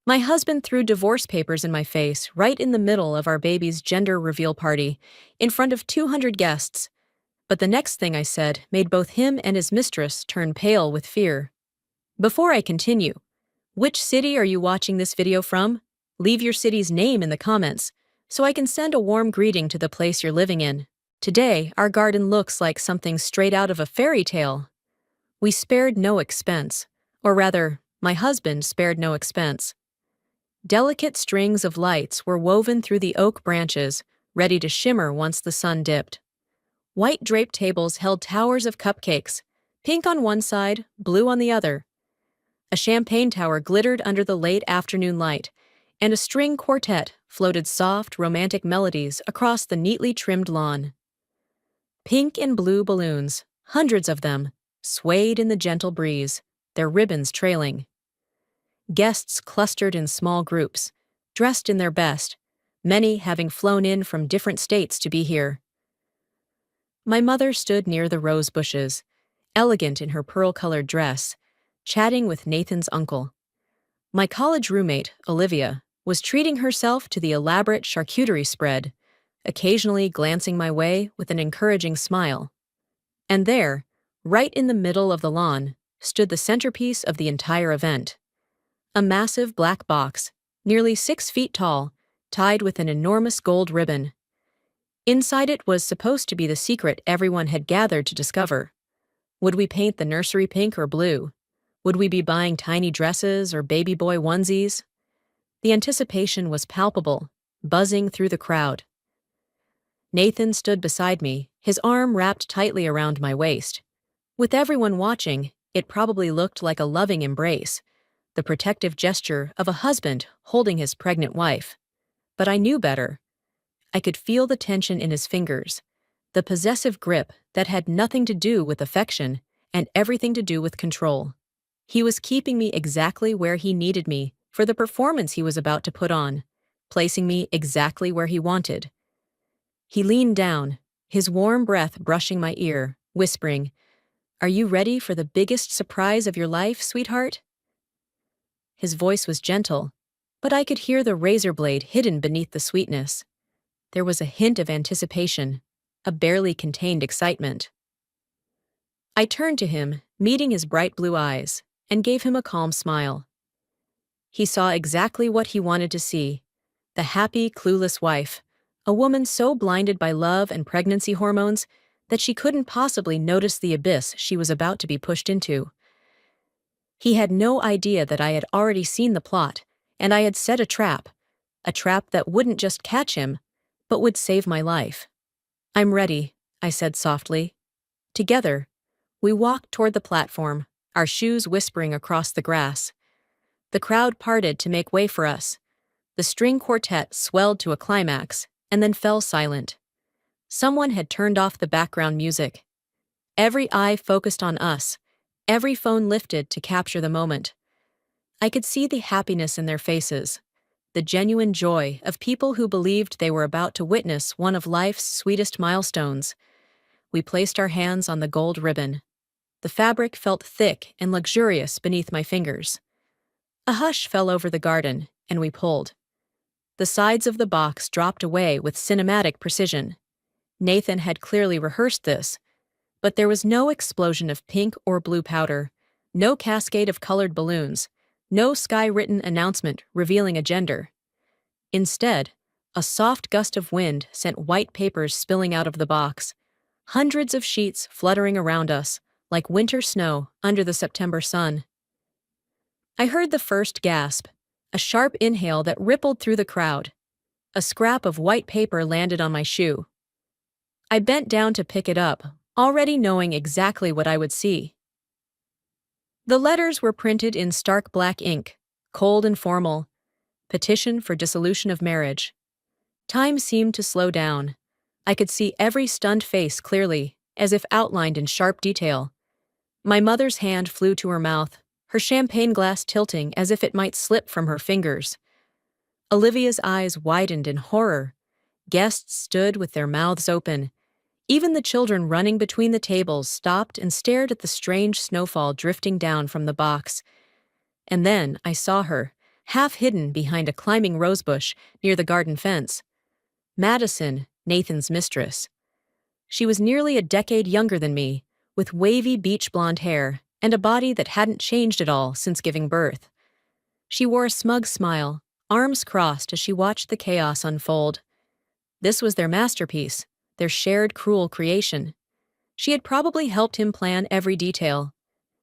My husband threw divorce papers in my face right in the middle of our baby's gender reveal party, in front of 200 guests. But the next thing I said made both him and his mistress turn pale with fear. Before I continue, which city are you watching this video from? Leave your city's name in the comments, so I can send a warm greeting to the place you're living in. Today, our garden looks like something straight out of a fairy tale. We spared no expense, or rather, my husband spared no expense. Delicate strings of lights were woven through the oak branches, ready to shimmer once the sun dipped. White draped tables held towers of cupcakes, pink on one side, blue on the other. A champagne tower glittered under the late afternoon light, and a string quartet floated soft, romantic melodies across the neatly trimmed lawn. Pink and blue balloons, hundreds of them, swayed in the gentle breeze, their ribbons trailing. Guests clustered in small groups, dressed in their best, many having flown in from different states to be here. My mother stood near the rose bushes, elegant in her pearl-colored dress, chatting with Nathan's uncle. My college roommate, Olivia, was treating herself to the elaborate charcuterie spread, occasionally glancing my way with an encouraging smile. And there, right in the middle of the lawn, stood the centerpiece of the entire event. A massive black box, nearly 6 feet tall, tied with an enormous gold ribbon. Inside it was supposed to be the secret everyone had gathered to discover. Would we paint the nursery pink or blue? Would we be buying tiny dresses or baby boy onesies? The anticipation was palpable, buzzing through the crowd. Nathan stood beside me, his arm wrapped tightly around my waist. With everyone watching, it probably looked like a loving embrace, the protective gesture of a husband holding his pregnant wife. But I knew better. I could feel the tension in his fingers, the possessive grip that had nothing to do with affection and everything to do with control. He was keeping me exactly where he needed me for the performance he was about to put on, placing me exactly where he wanted. He leaned down, his warm breath brushing my ear, whispering, "Are you ready for the biggest surprise of your life, sweetheart?" His voice was gentle, but I could hear the razor blade hidden beneath the sweetness. There was a hint of anticipation, a barely contained excitement. I turned to him, meeting his bright blue eyes, and gave him a calm smile. He saw exactly what he wanted to see, the happy, clueless wife, a woman so blinded by love and pregnancy hormones that she couldn't possibly notice the abyss she was about to be pushed into. He had no idea that I had already seen the plot, and I had set a trap that wouldn't just catch him, but would save my life. "I'm ready," I said softly. Together, we walked toward the platform, our shoes whispering across the grass. The crowd parted to make way for us. The string quartet swelled to a climax, and then fell silent. Someone had turned off the background music. Every eye focused on us, every phone lifted to capture the moment. I could see the happiness in their faces, the genuine joy of people who believed they were about to witness one of life's sweetest milestones. We placed our hands on the gold ribbon. The fabric felt thick and luxurious beneath my fingers. A hush fell over the garden, and we pulled. The sides of the box dropped away with cinematic precision. Nathan had clearly rehearsed this, but there was no explosion of pink or blue powder, no cascade of colored balloons, no sky-written announcement revealing a gender. Instead, a soft gust of wind sent white papers spilling out of the box, hundreds of sheets fluttering around us, like winter snow under the September sun. I heard the first gasp, a sharp inhale that rippled through the crowd. A scrap of white paper landed on my shoe. I bent down to pick it up, already knowing exactly what I would see. The letters were printed in stark black ink, cold and formal. Petition for dissolution of marriage. Time seemed to slow down. I could see every stunned face clearly, as if outlined in sharp detail. My mother's hand flew to her mouth, her champagne glass tilting as if it might slip from her fingers. Olivia's eyes widened in horror. Guests stood with their mouths open. Even the children running between the tables stopped and stared at the strange snowfall drifting down from the box. And then I saw her, half hidden behind a climbing rosebush near the garden fence. Madison, Nathan's mistress. She was nearly a decade younger than me, with wavy beach blonde hair and a body that hadn't changed at all since giving birth. She wore a smug smile, arms crossed as she watched the chaos unfold. This was their masterpiece, their shared cruel creation. She had probably helped him plan every detail.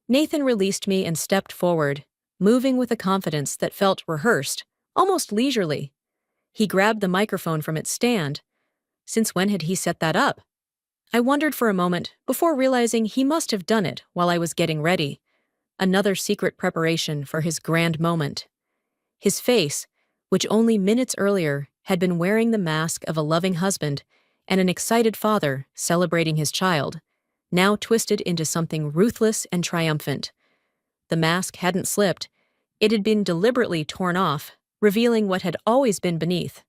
Nathan released me and stepped forward, moving with a confidence that felt rehearsed, almost leisurely. He grabbed the microphone from its stand. Since when had he set that up? I wondered for a moment before realizing he must have done it while I was getting ready. Another secret preparation for his grand moment. His face, which only minutes earlier had been wearing the mask of a loving husband and an excited father celebrating his child, now twisted into something ruthless and triumphant. The mask hadn't slipped. It had been deliberately torn off, revealing what had always been beneath.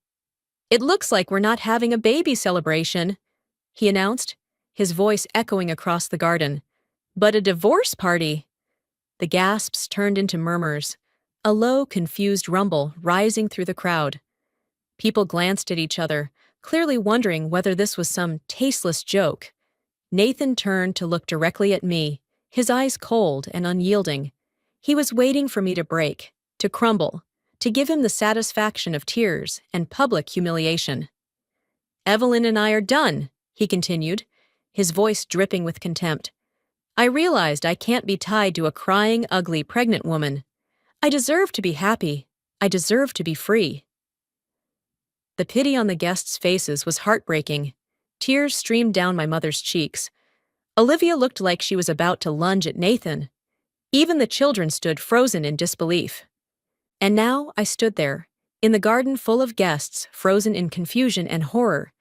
"It looks like we're not having a baby celebration," he announced, his voice echoing across the garden. "But a divorce party." The gasps turned into murmurs, a low, confused rumble rising through the crowd. People glanced at each other, clearly wondering whether this was some tasteless joke. Nathan turned to look directly at me, his eyes cold and unyielding. He was waiting for me to break, to crumble, to give him the satisfaction of tears and public humiliation. "Evelyn and I are done," he continued, his voice dripping with contempt. "I realized I can't be tied to a crying, ugly, pregnant woman. I deserve to be happy. I deserve to be free." The pity on the guests' faces was heartbreaking. Tears streamed down my mother's cheeks. Olivia looked like she was about to lunge at Nathan. Even the children stood frozen in disbelief. And now I stood there, in the garden full of guests, frozen in confusion and horror,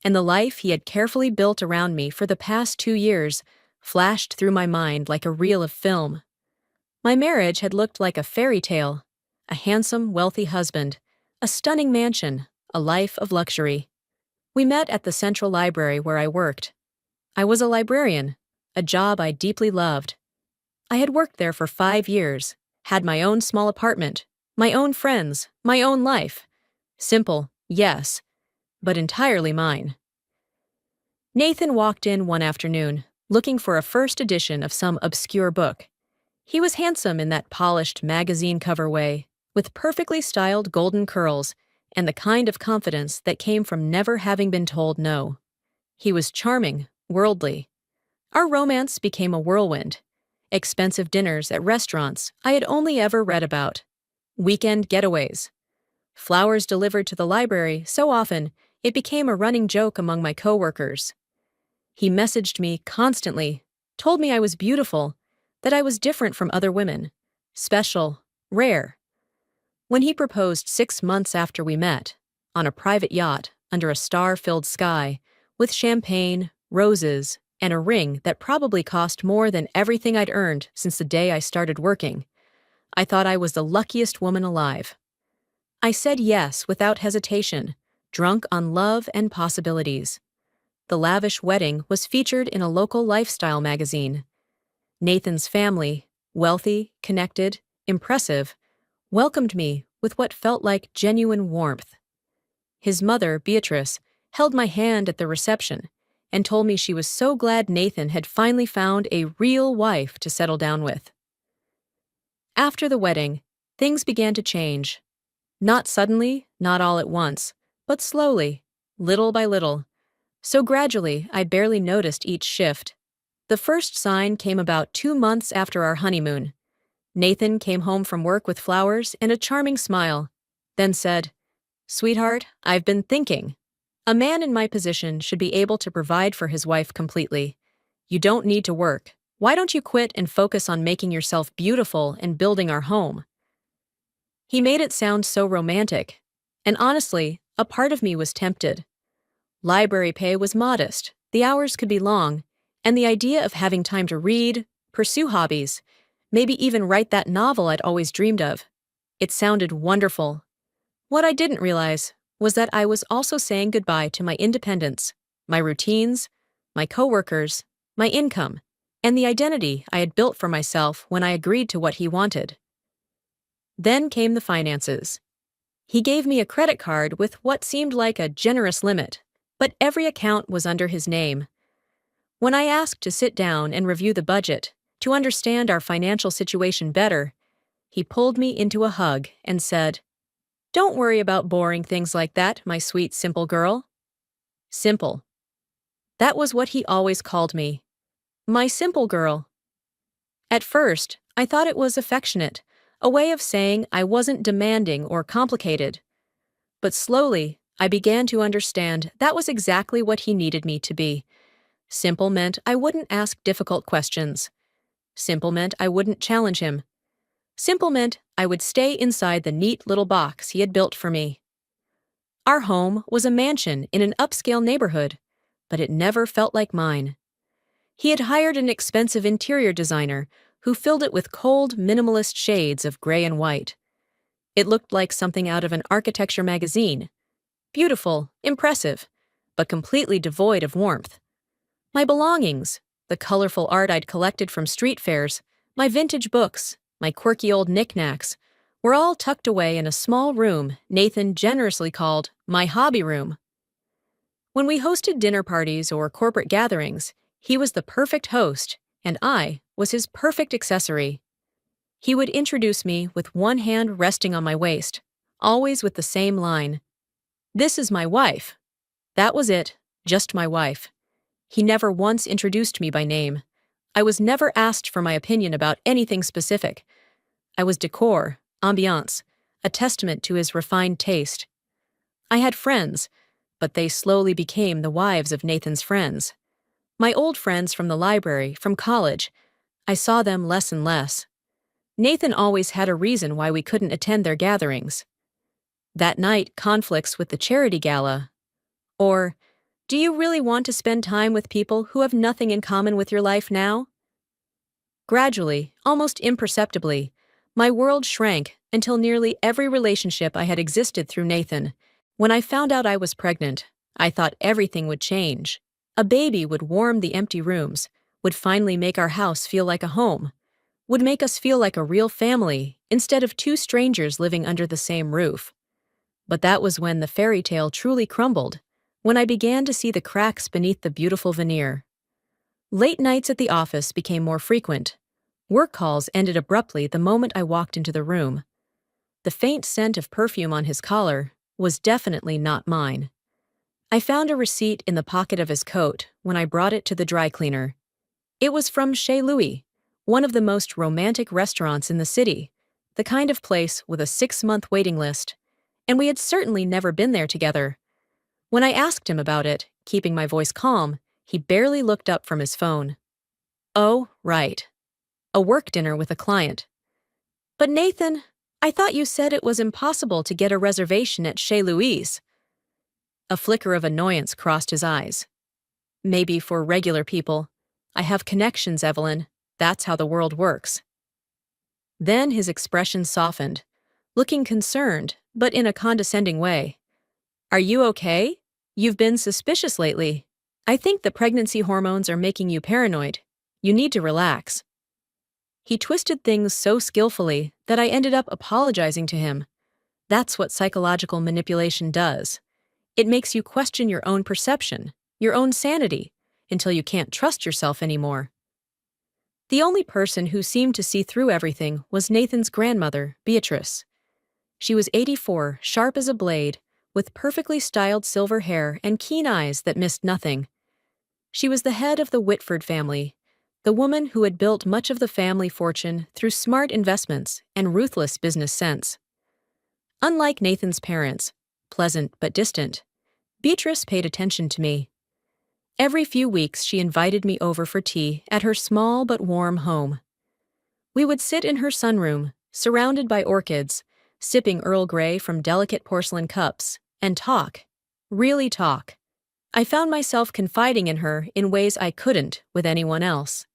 and the life he had carefully built around me for the past 2 years flashed through my mind like a reel of film. My marriage had looked like a fairy tale, a handsome, wealthy husband, a stunning mansion, a life of luxury. We met at the central library where I worked. I was a librarian, a job I deeply loved. I had worked there for 5 years, had my own small apartment, my own friends, my own life. Simple, yes, but entirely mine. Nathan walked in one afternoon, looking for a first edition of some obscure book. He was handsome in that polished magazine cover way, with perfectly styled golden curls and the kind of confidence that came from never having been told no. He was charming, worldly. Our romance became a whirlwind. Expensive dinners at restaurants I had only ever read about. Weekend getaways. Flowers delivered to the library so often it became a running joke among my coworkers. He messaged me constantly, told me I was beautiful, that I was different from other women, special, rare. When he proposed 6 months after we met, on a private yacht under a star-filled sky, with champagne, roses, and a ring that probably cost more than everything I'd earned since the day I started working, I thought I was the luckiest woman alive. I said yes without hesitation, drunk on love and possibilities. The lavish wedding was featured in a local lifestyle magazine. Nathan's family, wealthy, connected, impressive, welcomed me with what felt like genuine warmth. His mother, Beatrice, held my hand at the reception and told me she was so glad Nathan had finally found a real wife to settle down with. After the wedding, things began to change. Not suddenly, not all at once, but slowly, little by little. So gradually, I barely noticed each shift. The first sign came about 2 months after our honeymoon. Nathan came home from work with flowers and a charming smile, then said, "Sweetheart, I've been thinking. A man in my position should be able to provide for his wife completely. You don't need to work. Why don't you quit and focus on making yourself beautiful and building our home?" He made it sound so romantic, and honestly, a part of me was tempted. Library pay was modest, the hours could be long, and the idea of having time to read, pursue hobbies, maybe even write that novel I'd always dreamed of. It sounded wonderful. What I didn't realize was that I was also saying goodbye to my independence, my routines, my coworkers, my income, and the identity I had built for myself when I agreed to what he wanted. Then came the finances. He gave me a credit card with what seemed like a generous limit, but every account was under his name. When I asked to sit down and review the budget, to understand our financial situation better, he pulled me into a hug and said, "Don't worry about boring things like that, my sweet, simple girl." Simple. That was what he always called me. My simple girl. At first, I thought it was affectionate, a way of saying I wasn't demanding or complicated. But slowly, I began to understand that was exactly what he needed me to be. Simple meant I wouldn't ask difficult questions. Simple meant I wouldn't challenge him. Simple meant I would stay inside the neat little box he had built for me. Our home was a mansion in an upscale neighborhood, but it never felt like mine. He had hired an expensive interior designer who filled it with cold, minimalist shades of gray and white. It looked like something out of an architecture magazine. Beautiful, impressive, but completely devoid of warmth. My belongings, the colorful art I'd collected from street fairs, my vintage books, my quirky old knickknacks, were all tucked away in a small room Nathan generously called my hobby room. When we hosted dinner parties or corporate gatherings, he was the perfect host, and I was his perfect accessory. He would introduce me with one hand resting on my waist, always with the same line, "This is my wife." That was it, just my wife. He never once introduced me by name. I was never asked for my opinion about anything specific. I was decor, ambiance, a testament to his refined taste. I had friends, but they slowly became the wives of Nathan's friends. My old friends from the library, from college, I saw them less and less. Nathan always had a reason why we couldn't attend their gatherings. That night, conflicts with the charity gala. Or, do you really want to spend time with people who have nothing in common with your life now? Gradually, almost imperceptibly, my world shrank until nearly every relationship I had existed through Nathan. When I found out I was pregnant, I thought everything would change. A baby would warm the empty rooms, would finally make our house feel like a home, would make us feel like a real family instead of two strangers living under the same roof. But that was when the fairy tale truly crumbled, when I began to see the cracks beneath the beautiful veneer. Late nights at the office became more frequent. Work calls ended abruptly the moment I walked into the room. The faint scent of perfume on his collar was definitely not mine. I found a receipt in the pocket of his coat when I brought it to the dry cleaner. It was from Chez Louis, one of the most romantic restaurants in the city, the kind of place with a 6-month waiting list, and we had certainly never been there together. When I asked him about it, keeping my voice calm, he barely looked up from his phone. "Oh, right. A work dinner with a client." "But Nathan, I thought you said it was impossible to get a reservation at Chez Louis." A flicker of annoyance crossed his eyes. "Maybe for regular people. I have connections, Evelyn. That's how the world works." Then his expression softened, looking concerned, but in a condescending way. "Are you okay? You've been suspicious lately. I think the pregnancy hormones are making you paranoid. You need to relax." He twisted things so skillfully that I ended up apologizing to him. That's what psychological manipulation does. It makes you question your own perception, your own sanity, until you can't trust yourself anymore. The only person who seemed to see through everything was Nathan's grandmother, Beatrice. She was 84, sharp as a blade, with perfectly styled silver hair and keen eyes that missed nothing. She was the head of the Whitford family, the woman who had built much of the family fortune through smart investments and ruthless business sense. Unlike Nathan's parents, pleasant but distant, Beatrice paid attention to me. Every few weeks she invited me over for tea at her small but warm home. We would sit in her sunroom, surrounded by orchids, sipping Earl Grey from delicate porcelain cups, and talk. Really talk. I found myself confiding in her in ways I couldn't with anyone else.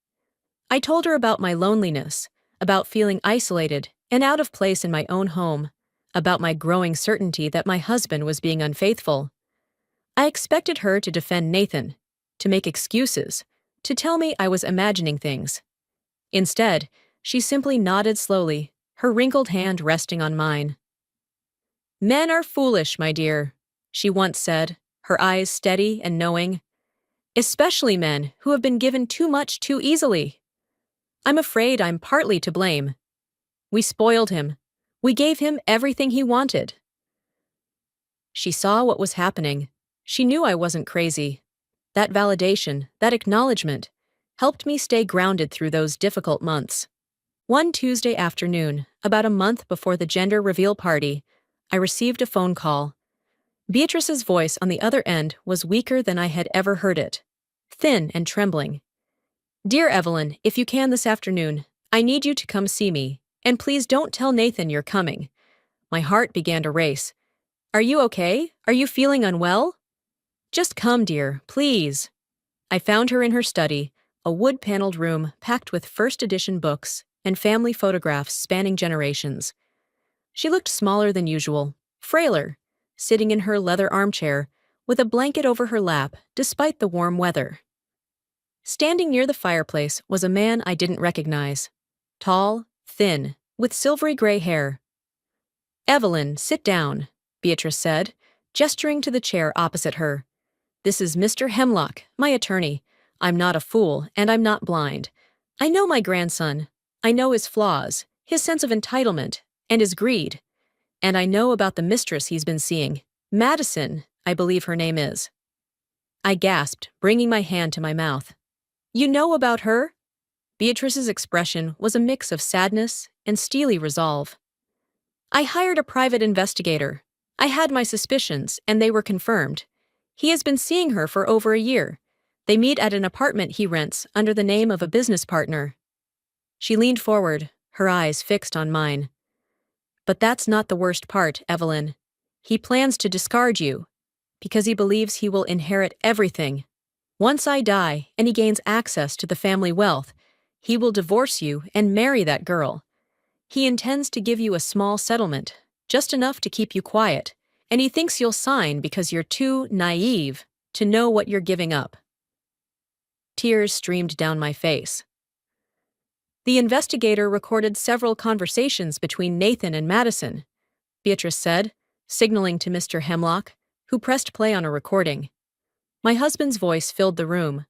I told her about my loneliness, about feeling isolated and out of place in my own home, about my growing certainty that my husband was being unfaithful. I expected her to defend Nathan, to make excuses, to tell me I was imagining things. Instead, she simply nodded slowly, her wrinkled hand resting on mine. "Men are foolish, my dear," she once said, her eyes steady and knowing. "Especially men who have been given too much too easily. I'm afraid I'm partly to blame. We spoiled him. We gave him everything he wanted." She saw what was happening. She knew I wasn't crazy. That validation, that acknowledgement, helped me stay grounded through those difficult months. One Tuesday afternoon, about a month before the gender reveal party, I received a phone call. Beatrice's voice on the other end was weaker than I had ever heard it, thin and trembling. "Dear Evelyn, if you can this afternoon, I need you to come see me, and please don't tell Nathan you're coming." My heart began to race. "Are you okay? Are you feeling unwell?" "Just come, dear, please." I found her in her study, a wood-paneled room packed with first-edition books and family photographs spanning generations. She looked smaller than usual, frailer, sitting in her leather armchair with a blanket over her lap despite the warm weather. Standing near the fireplace was a man I didn't recognize. Tall, thin, with silvery gray hair. "Evelyn, sit down," Beatrice said, gesturing to the chair opposite her. "This is Mr. Hemlock, my attorney. I'm not a fool, and I'm not blind. I know my grandson. I know his flaws, his sense of entitlement, and his greed. And I know about the mistress he's been seeing. Madison, I believe her name is." I gasped, bringing my hand to my mouth. "You know about her?" Beatrice's expression was a mix of sadness and steely resolve. "I hired a private investigator. I had my suspicions, and they were confirmed. He has been seeing her for over a year. They meet at an apartment he rents under the name of a business partner." She leaned forward, her eyes fixed on mine. "But that's not the worst part, Evelyn. He plans to discard you, because he believes he will inherit everything. Once I die and he gains access to the family wealth, he will divorce you and marry that girl. He intends to give you a small settlement, just enough to keep you quiet, and he thinks you'll sign because you're too naive to know what you're giving up." Tears streamed down my face. "The investigator recorded several conversations between Nathan and Madison," Beatrice said, signaling to Mr. Hemlock, who pressed play on a recording. My husband's voice filled the room.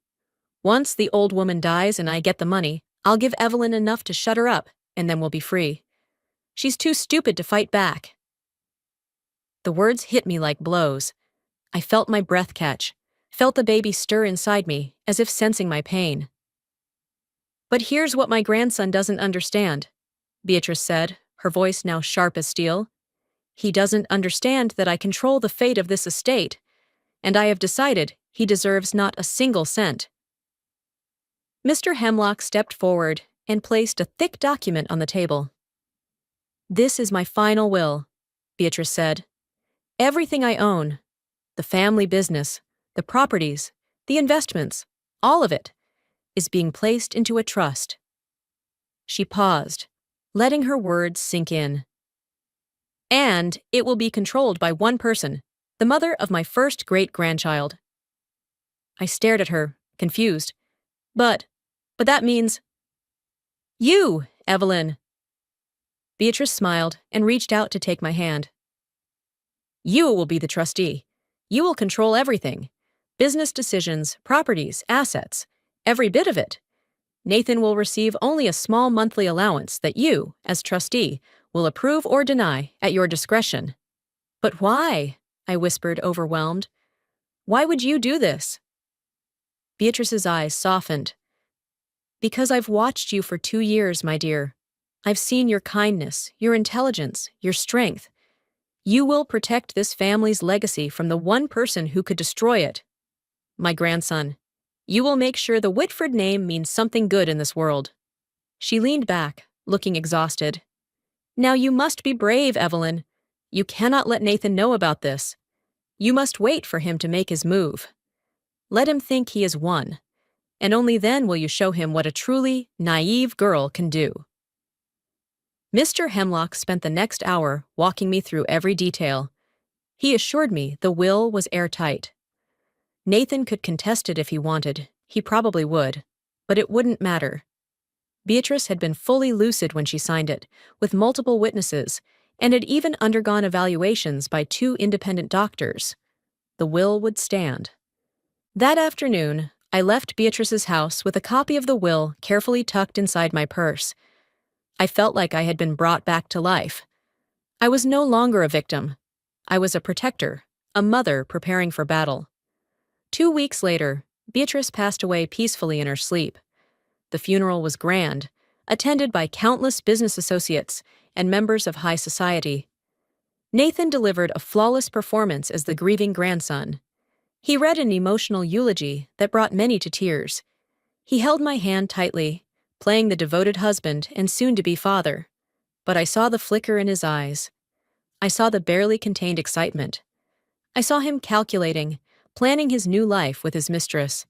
"Once the old woman dies and I get the money, I'll give Evelyn enough to shut her up, and then we'll be free. She's too stupid to fight back." The words hit me like blows. I felt my breath catch, felt the baby stir inside me, as if sensing my pain. "But here's what my grandson doesn't understand," Beatrice said, her voice now sharp as steel. "He doesn't understand that I control the fate of this estate, and I have decided he deserves not a single cent." Mr. Hemlock stepped forward and placed a thick document on the table. "This is my final will," Beatrice said. "Everything I own, the family business, the properties, the investments, all of it, is being placed into a trust." She paused, letting her words sink in. "And it will be controlled by one person, the mother of my first great-grandchild." I stared at her, confused. But that means—" "You, Evelyn." Beatrice smiled and reached out to take my hand. "You will be the trustee. You will control everything. Business decisions, properties, assets, every bit of it. Nathan will receive only a small monthly allowance that you, as trustee, will approve or deny at your discretion." "But why?" I whispered, overwhelmed. "Why would you do this?" Beatrice's eyes softened. "Because I've watched you for 2 years, my dear. I've seen your kindness, your intelligence, your strength. You will protect this family's legacy from the one person who could destroy it. My grandson. You will make sure the Whitford name means something good in this world." She leaned back, looking exhausted. "Now you must be brave, Evelyn. You cannot let Nathan know about this. You must wait for him to make his move. Let him think he has won, and only then will you show him what a truly naive girl can do." Mr. Hemlock spent the next hour walking me through every detail. He assured me the will was airtight. Nathan could contest it if he wanted, he probably would, but it wouldn't matter. Beatrice had been fully lucid when she signed it, with multiple witnesses, and had even undergone evaluations by two independent doctors. The will would stand. That afternoon, I left Beatrice's house with a copy of the will carefully tucked inside my purse. I felt like I had been brought back to life. I was no longer a victim. I was a protector, a mother preparing for battle. 2 weeks later, Beatrice passed away peacefully in her sleep. The funeral was grand, attended by countless business associates and members of high society. Nathan delivered a flawless performance as the grieving grandson. He read an emotional eulogy that brought many to tears. He held my hand tightly, playing the devoted husband and soon-to-be father. But I saw the flicker in his eyes. I saw the barely contained excitement. I saw him calculating, planning his new life with his mistress.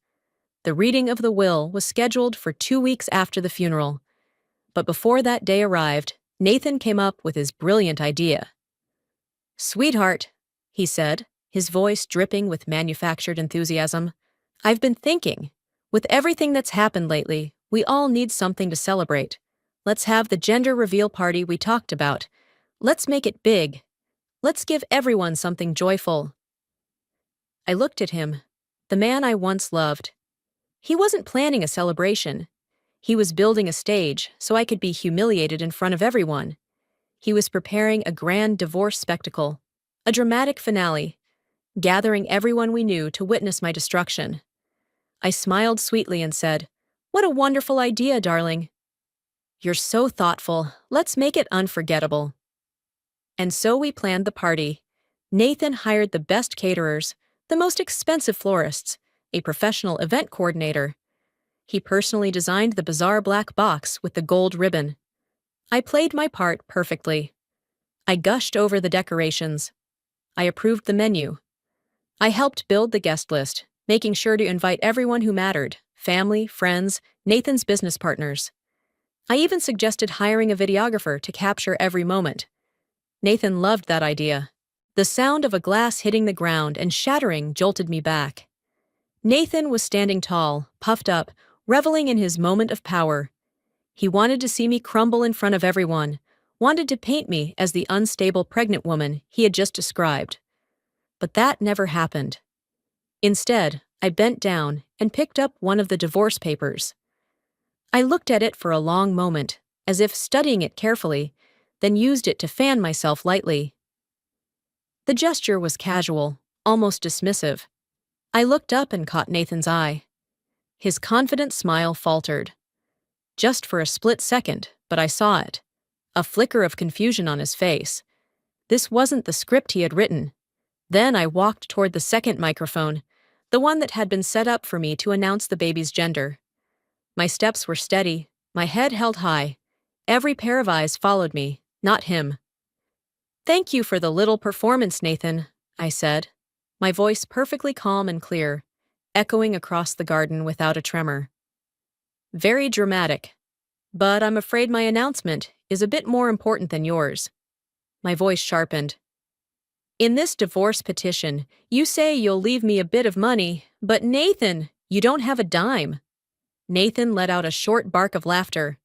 The reading of the will was scheduled for 2 weeks after the funeral. But before that day arrived, Nathan came up with his brilliant idea. "Sweetheart," he said, his voice dripping with manufactured enthusiasm, "I've been thinking. With everything that's happened lately, we all need something to celebrate. Let's have the gender reveal party we talked about. Let's make it big. Let's give everyone something joyful." I looked at him, the man I once loved. He wasn't planning a celebration. He was building a stage so I could be humiliated in front of everyone. He was preparing a grand divorce spectacle, a dramatic finale, gathering everyone we knew to witness my destruction. I smiled sweetly and said, "What a wonderful idea, darling. You're so thoughtful. Let's make it unforgettable." And so we planned the party. Nathan hired the best caterers, the most expensive florists, a professional event coordinator. He personally designed the bizarre black box with the gold ribbon. I played my part perfectly. I gushed over the decorations. I approved the menu. I helped build the guest list, making sure to invite everyone who mattered: family, friends, Nathan's business partners. I even suggested hiring a videographer to capture every moment. Nathan loved that idea. The sound of a glass hitting the ground and shattering jolted me back. Nathan was standing tall, puffed up, reveling in his moment of power. He wanted to see me crumble in front of everyone, wanted to paint me as the unstable pregnant woman he had just described. But that never happened. Instead, I bent down and picked up one of the divorce papers. I looked at it for a long moment, as if studying it carefully, then used it to fan myself lightly. The gesture was casual, almost dismissive. I looked up and caught Nathan's eye. His confident smile faltered. Just for a split second, but I saw it. A flicker of confusion on his face. This wasn't the script he had written. Then I walked toward the second microphone, the one that had been set up for me to announce the baby's gender. My steps were steady, my head held high. Every pair of eyes followed me, not him. "Thank you for the little performance, Nathan," I said, my voice perfectly calm and clear, echoing across the garden without a tremor. "Very dramatic. But I'm afraid my announcement is a bit more important than yours." My voice sharpened. "In this divorce petition, you say you'll leave me a bit of money, but Nathan, you don't have a dime." Nathan let out a short bark of laughter.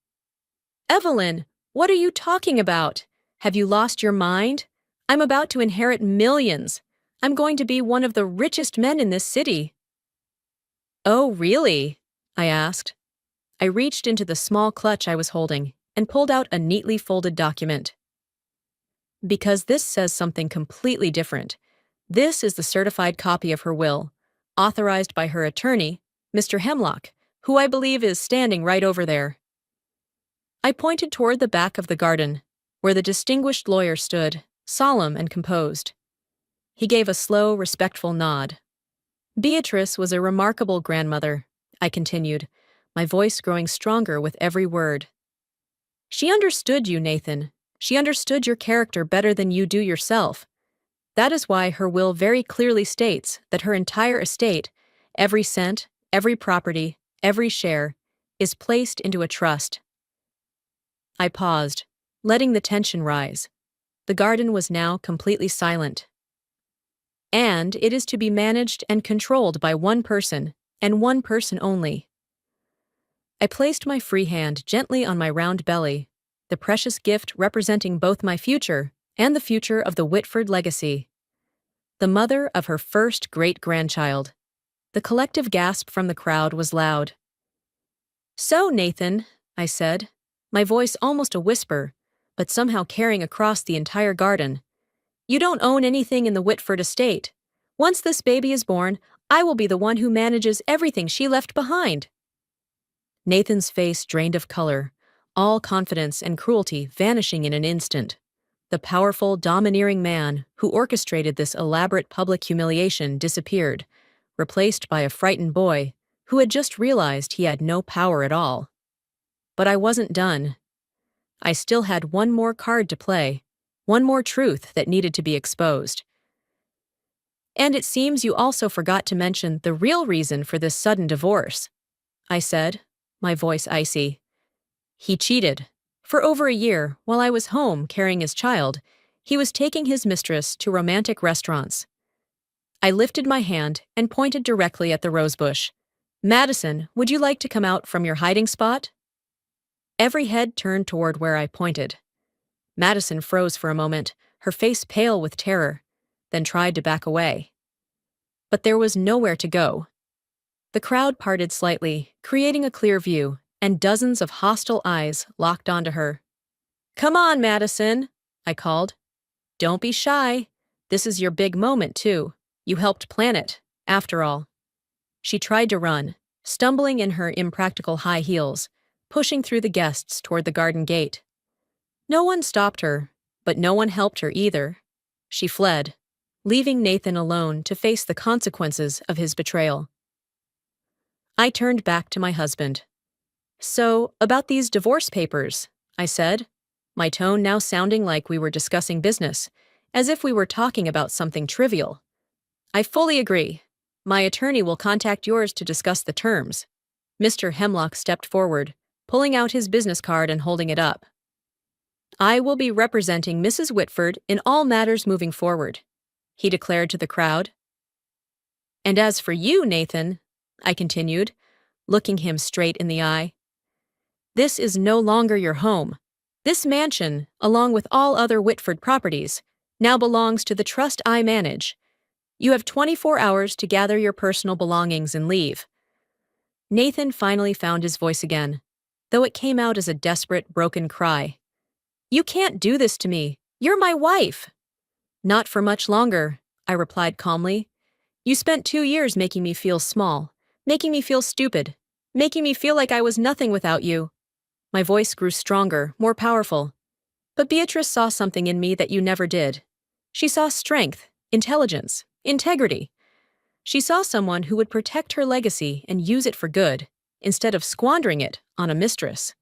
"Evelyn, what are you talking about? Have you lost your mind? I'm about to inherit millions. I'm going to be one of the richest men in this city." "Oh, really?" I asked. I reached into the small clutch I was holding and pulled out a neatly folded document. "Because this says something completely different. This is the certified copy of her will, authorized by her attorney, Mr. Hemlock, who I believe is standing right over there." I pointed toward the back of the garden, where the distinguished lawyer stood, solemn and composed. He gave a slow, respectful nod. "Beatrice was a remarkable grandmother," I continued, my voice growing stronger with every word. "She understood you, Nathan. She understood your character better than you do yourself. That is why her will very clearly states that her entire estate, every cent, every property, every share, is placed into a trust." I paused, letting the tension rise. The garden was now completely silent. "And it is to be managed and controlled by one person, and one person only." I placed my free hand gently on my round belly, the precious gift representing both my future and the future of the Whitford legacy. The mother of her first great-grandchild. The collective gasp from the crowd was loud. "So, Nathan," I said, my voice almost a whisper, but somehow carrying across the entire garden, "you don't own anything in the Whitford estate. Once this baby is born, I will be the one who manages everything she left behind." Nathan's face drained of color, all confidence and cruelty vanishing in an instant. The powerful, domineering man who orchestrated this elaborate public humiliation disappeared, replaced by a frightened boy who had just realized he had no power at all. But I wasn't done. I still had one more card to play, one more truth that needed to be exposed. "And it seems you also forgot to mention the real reason for this sudden divorce," I said, my voice icy. "He cheated. For over a year, while I was home carrying his child, he was taking his mistress to romantic restaurants." I lifted my hand and pointed directly at the rosebush. "Madison, would you like to come out from your hiding spot?" Every head turned toward where I pointed. Madison froze for a moment, her face pale with terror, then tried to back away. But there was nowhere to go. The crowd parted slightly, creating a clear view, and dozens of hostile eyes locked onto her. "Come on, Madison," I called. "Don't be shy. This is your big moment, too. You helped plan it, after all." She tried to run, stumbling in her impractical high heels, pushing through the guests toward the garden gate. No one stopped her, but no one helped her either. She fled, leaving Nathan alone to face the consequences of his betrayal. I turned back to my husband. "So, about these divorce papers," I said, my tone now sounding like we were discussing business, as if we were talking about something trivial. "I fully agree. My attorney will contact yours to discuss the terms." Mr. Hemlock stepped forward, pulling out his business card and holding it up. "I will be representing Mrs. Whitford in all matters moving forward," he declared to the crowd. "And as for you, Nathan," I continued, looking him straight in the eye, "this is no longer your home. This mansion, along with all other Whitford properties, now belongs to the trust I manage. You have 24 hours to gather your personal belongings and leave." Nathan finally found his voice again, though it came out as a desperate, broken cry. "You can't do this to me. You're my wife." "Not for much longer," I replied calmly. "You spent 2 years making me feel small, making me feel stupid, making me feel like I was nothing without you." My voice grew stronger, more powerful. "But Beatrice saw something in me that you never did. She saw strength, intelligence, integrity. She saw someone who would protect her legacy and use it for good, instead of squandering it on a mistress."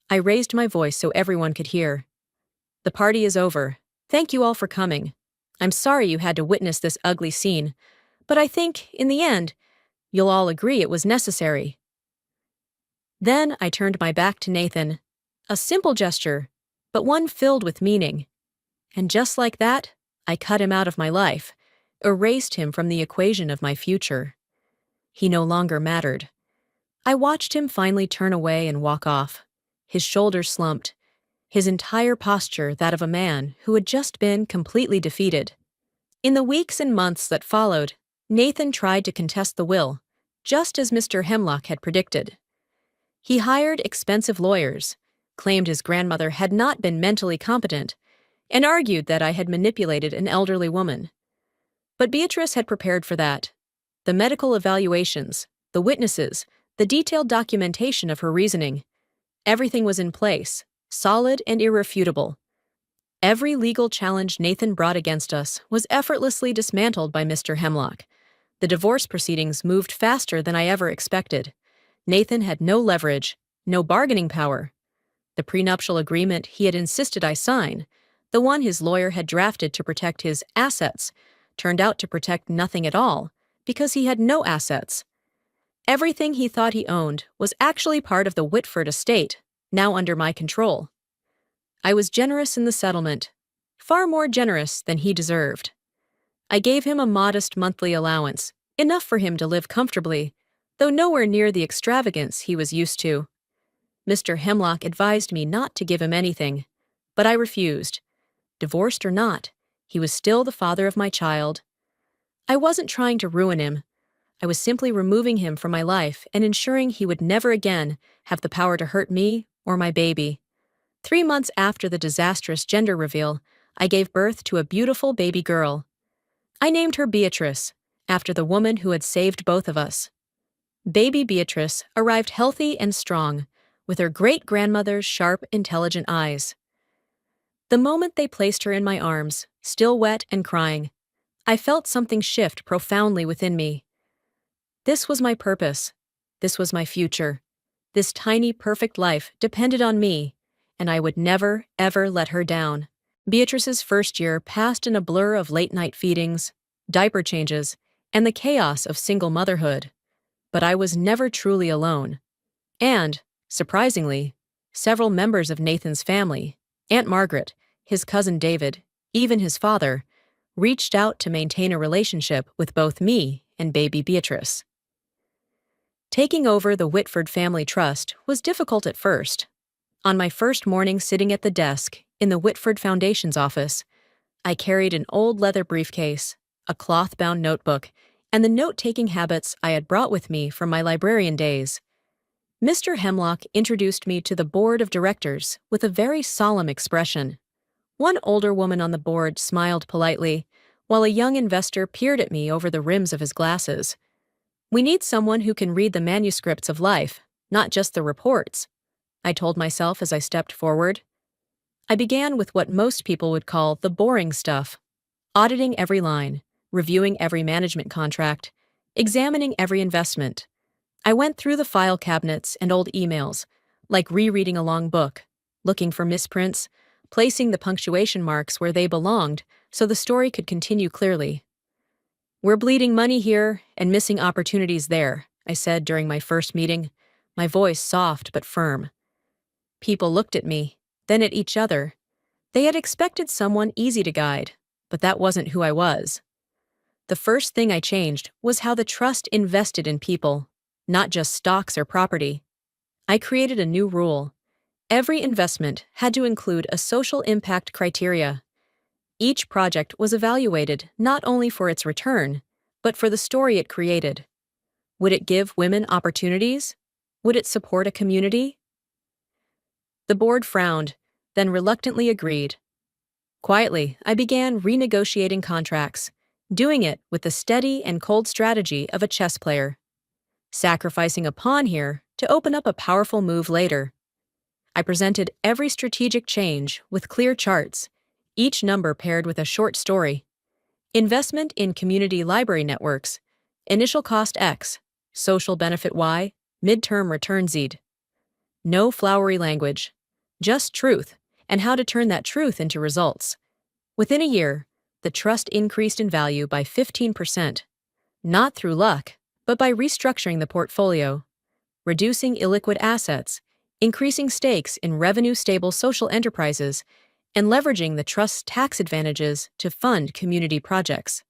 I raised my voice so everyone could hear. "The party is over. Thank you all for coming. I'm sorry you had to witness this ugly scene, but I think, in the end, you'll all agree it was necessary." Then I turned my back to Nathan. A simple gesture, but one filled with meaning. And just like that, I cut him out of my life, erased him from the equation of my future. He no longer mattered. I watched him finally turn away and walk off, his shoulders slumped, his entire posture that of a man who had just been completely defeated. In the weeks and months that followed, Nathan tried to contest the will, just as Mr. Hemlock had predicted. He hired expensive lawyers, claimed his grandmother had not been mentally competent, and argued that I had manipulated an elderly woman. But Beatrice had prepared for that. The medical evaluations, the witnesses, the detailed documentation of her reasoning. Everything was in place, solid and irrefutable. Every legal challenge Nathan brought against us was effortlessly dismantled by Mr. Hemlock. The divorce proceedings moved faster than I ever expected. Nathan had no leverage, no bargaining power. The prenuptial agreement he had insisted I sign, the one his lawyer had drafted to protect his assets, turned out to protect nothing at all, because he had no assets. Everything he thought he owned was actually part of the Whitford estate, now under my control. I was generous in the settlement, far more generous than he deserved. I gave him a modest monthly allowance, enough for him to live comfortably, though nowhere near the extravagance he was used to. Mr. Hemlock advised me not to give him anything, but I refused. Divorced or not, he was still the father of my child. I wasn't trying to ruin him. I was simply removing him from my life and ensuring he would never again have the power to hurt me or my baby. 3 months after the disastrous gender reveal, I gave birth to a beautiful baby girl. I named her Beatrice, after the woman who had saved both of us. Baby Beatrice arrived healthy and strong, with her great-grandmother's sharp, intelligent eyes. The moment they placed her in my arms, still wet and crying, I felt something shift profoundly within me. This was my purpose. This was my future. This tiny, perfect life depended on me, and I would never, ever let her down. Beatrice's first year passed in a blur of late-night feedings, diaper changes, and the chaos of single motherhood. But I was never truly alone. And, surprisingly, several members of Nathan's family, Aunt Margaret, his cousin David, even his father, reached out to maintain a relationship with both me and baby Beatrice. Taking over the Whitford Family Trust was difficult at first. On my first morning sitting at the desk in the Whitford Foundation's office, I carried an old leather briefcase, a cloth-bound notebook, and the note-taking habits I had brought with me from my librarian days. Mr. Hemlock introduced me to the board of directors with a very solemn expression. One older woman on the board smiled politely, while a young investor peered at me over the rims of his glasses. "We need someone who can read the manuscripts of life, not just the reports," I told myself as I stepped forward. I began with what most people would call the boring stuff: auditing every line, reviewing every management contract, examining every investment. I went through the file cabinets and old emails, like rereading a long book, looking for misprints, placing the punctuation marks where they belonged so the story could continue clearly. "We're bleeding money here and missing opportunities there," I said during my first meeting, my voice soft but firm. People looked at me, then at each other. They had expected someone easy to guide, but that wasn't who I was. The first thing I changed was how the trust invested in people, not just stocks or property. I created a new rule. Every investment had to include a social impact criteria. Each project was evaluated not only for its return, but for the story it created. Would it give women opportunities? Would it support a community? The board frowned, then reluctantly agreed. Quietly, I began renegotiating contracts, doing it with the steady and cold strategy of a chess player. Sacrificing a pawn here to open up a powerful move later. I presented every strategic change with clear charts, each number paired with a short story. Investment in community library networks, initial cost X, social benefit Y, midterm return Z. No flowery language, just truth, and how to turn that truth into results. Within a year, the trust increased in value by 15%, not through luck, but by restructuring the portfolio, reducing illiquid assets, increasing stakes in revenue-stable social enterprises, and leveraging the trust's tax advantages to fund community projects.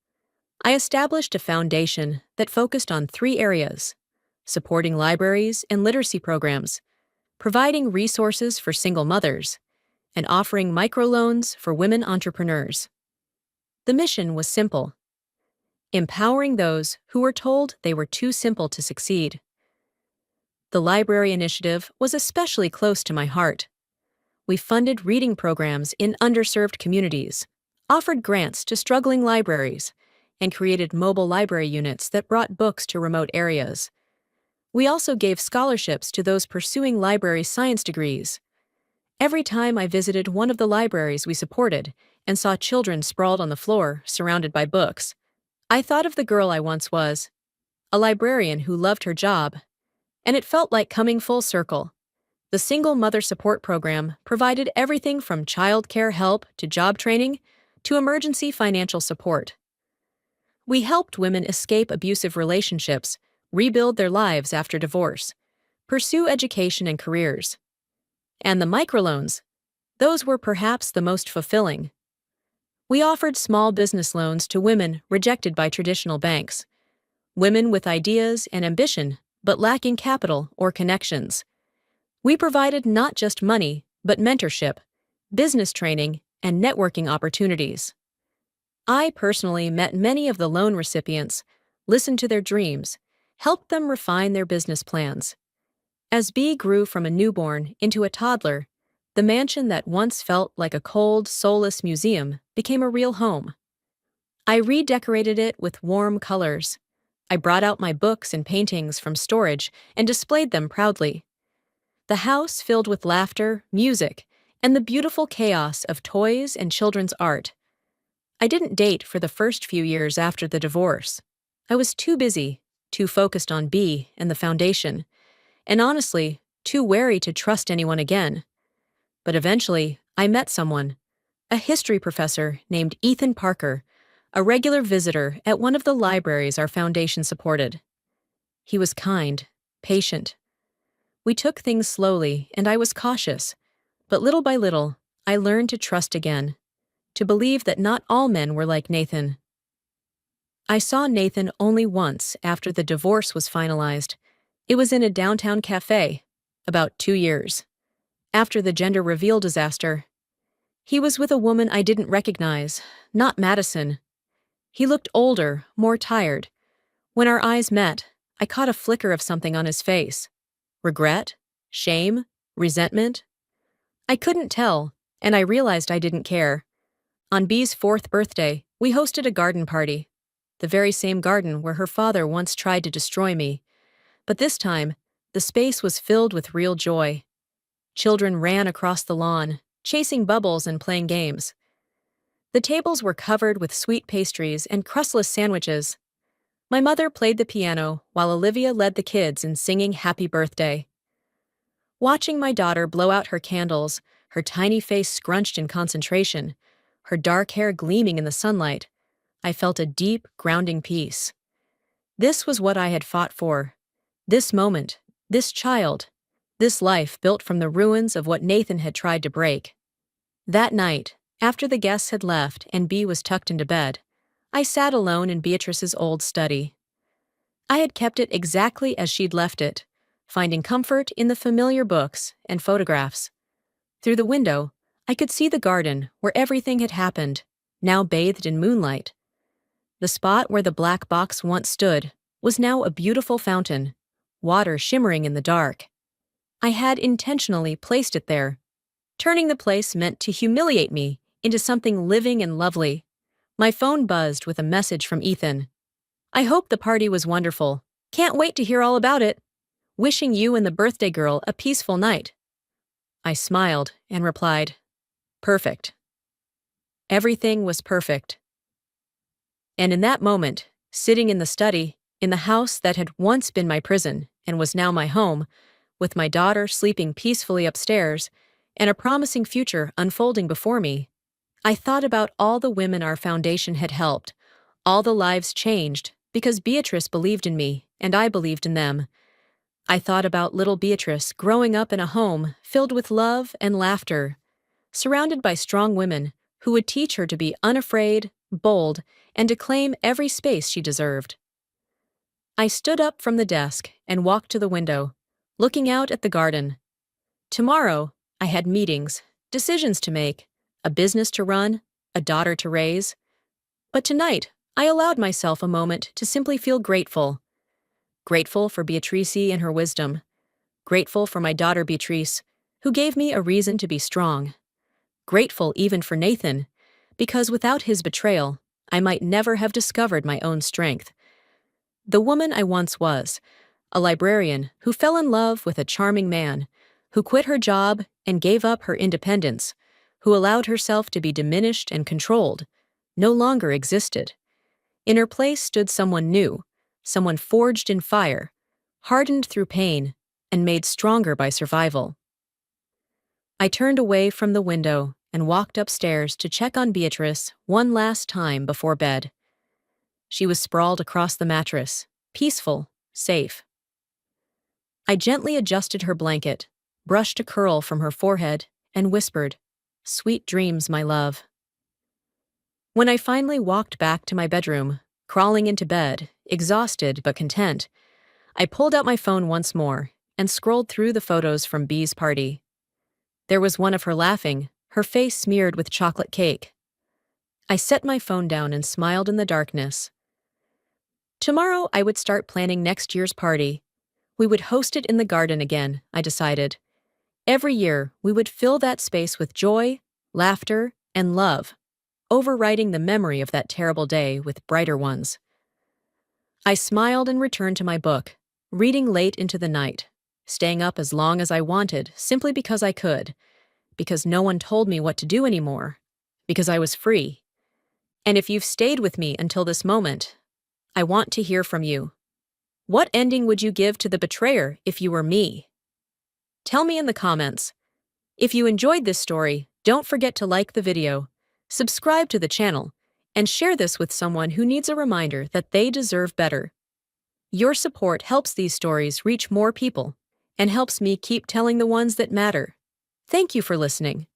I established a foundation that focused on 3 areas: supporting libraries and literacy programs, providing resources for single mothers, and offering microloans for women entrepreneurs. The mission was simple: empowering those who were told they were too simple to succeed. The library initiative was especially close to my heart. We funded reading programs in underserved communities, offered grants to struggling libraries, and created mobile library units that brought books to remote areas. We also gave scholarships to those pursuing library science degrees. Every time I visited one of the libraries we supported and saw children sprawled on the floor, surrounded by books, I thought of the girl I once was, a librarian who loved her job, and it felt like coming full circle. The Single Mother Support Program provided everything from child care help to job training to emergency financial support. We helped women escape abusive relationships, rebuild their lives after divorce, pursue education and careers. And the microloans, those were perhaps the most fulfilling. We offered small business loans to women rejected by traditional banks, women with ideas and ambition but lacking capital or connections. We provided not just money, but mentorship, business training, and networking opportunities. I personally met many of the loan recipients, listened to their dreams, helped them refine their business plans. As B grew from a newborn into a toddler, the mansion that once felt like a cold, soulless museum became a real home. I redecorated it with warm colors. I brought out my books and paintings from storage and displayed them proudly. The house filled with laughter, music, and the beautiful chaos of toys and children's art. I didn't date for the first few years after the divorce. I was too busy, too focused on B and the foundation, and honestly, too wary to trust anyone again. But eventually, I met someone, a history professor named Ethan Parker, a regular visitor at one of the libraries our foundation supported. He was kind, patient. We took things slowly, and I was cautious. But little by little, I learned to trust again, to believe that not all men were like Nathan. I saw Nathan only once after the divorce was finalized. It was in a downtown cafe, about 2 years. After the gender reveal disaster, he was with a woman I didn't recognize, not Madison. He looked older, more tired. When our eyes met, I caught a flicker of something on his face. Regret? Shame? Resentment? I couldn't tell, and I realized I didn't care. On B's 4th birthday, we hosted a garden party. The very same garden where her father once tried to destroy me. But this time, the space was filled with real joy. Children ran across the lawn, chasing bubbles and playing games. The tables were covered with sweet pastries and crustless sandwiches. My mother played the piano while Olivia led the kids in singing Happy Birthday. Watching my daughter blow out her candles, her tiny face scrunched in concentration, her dark hair gleaming in the sunlight, I felt a deep, grounding peace. This was what I had fought for. This moment, this child, this life built from the ruins of what Nathan had tried to break. That night, after the guests had left and B was tucked into bed, I sat alone in Beatrice's old study. I had kept it exactly as she'd left it, finding comfort in the familiar books and photographs. Through the window, I could see the garden where everything had happened, now bathed in moonlight. The spot where the black box once stood was now a beautiful fountain, water shimmering in the dark. I had intentionally placed it there. Turning the place meant to humiliate me into something living and lovely. My phone buzzed with a message from Ethan. I hope the party was wonderful. Can't wait to hear all about it. Wishing you and the birthday girl a peaceful night. I smiled and replied, Perfect. Everything was perfect. And in that moment, sitting in the study, in the house that had once been my prison and was now my home, with my daughter sleeping peacefully upstairs and a promising future unfolding before me, I thought about all the women our foundation had helped, all the lives changed because Beatrice believed in me and I believed in them. I thought about little Beatrice growing up in a home filled with love and laughter, surrounded by strong women who would teach her to be unafraid, bold, and to claim every space she deserved. I stood up from the desk and walked to the window, looking out at the garden. Tomorrow, I had meetings, decisions to make, a business to run, a daughter to raise. But tonight, I allowed myself a moment to simply feel grateful. Grateful for Beatrice and her wisdom. Grateful for my daughter Beatrice, who gave me a reason to be strong. Grateful even for Nathan, because without his betrayal, I might never have discovered my own strength. The woman I once was, a librarian who fell in love with a charming man, who quit her job and gave up her independence, who allowed herself to be diminished and controlled, no longer existed. In her place stood someone new, someone forged in fire, hardened through pain, and made stronger by survival. I turned away from the window and walked upstairs to check on Beatrice one last time before bed. She was sprawled across the mattress, peaceful, safe. I gently adjusted her blanket, brushed a curl from her forehead, and whispered, "Sweet dreams, my love." When I finally walked back to my bedroom, crawling into bed, exhausted but content, I pulled out my phone once more and scrolled through the photos from B's party. There was one of her laughing, her face smeared with chocolate cake. I set my phone down and smiled in the darkness. Tomorrow I would start planning next year's party. We would host it in the garden again, I decided. Every year, we would fill that space with joy, laughter, and love, overriding the memory of that terrible day with brighter ones. I smiled and returned to my book, reading late into the night, staying up as long as I wanted simply because I could, because no one told me what to do anymore, because I was free. And if you've stayed with me until this moment, I want to hear from you. What ending would you give to the betrayer if you were me? Tell me in the comments. If you enjoyed this story, don't forget to like the video, subscribe to the channel, and share this with someone who needs a reminder that they deserve better. Your support helps these stories reach more people and helps me keep telling the ones that matter. Thank you for listening.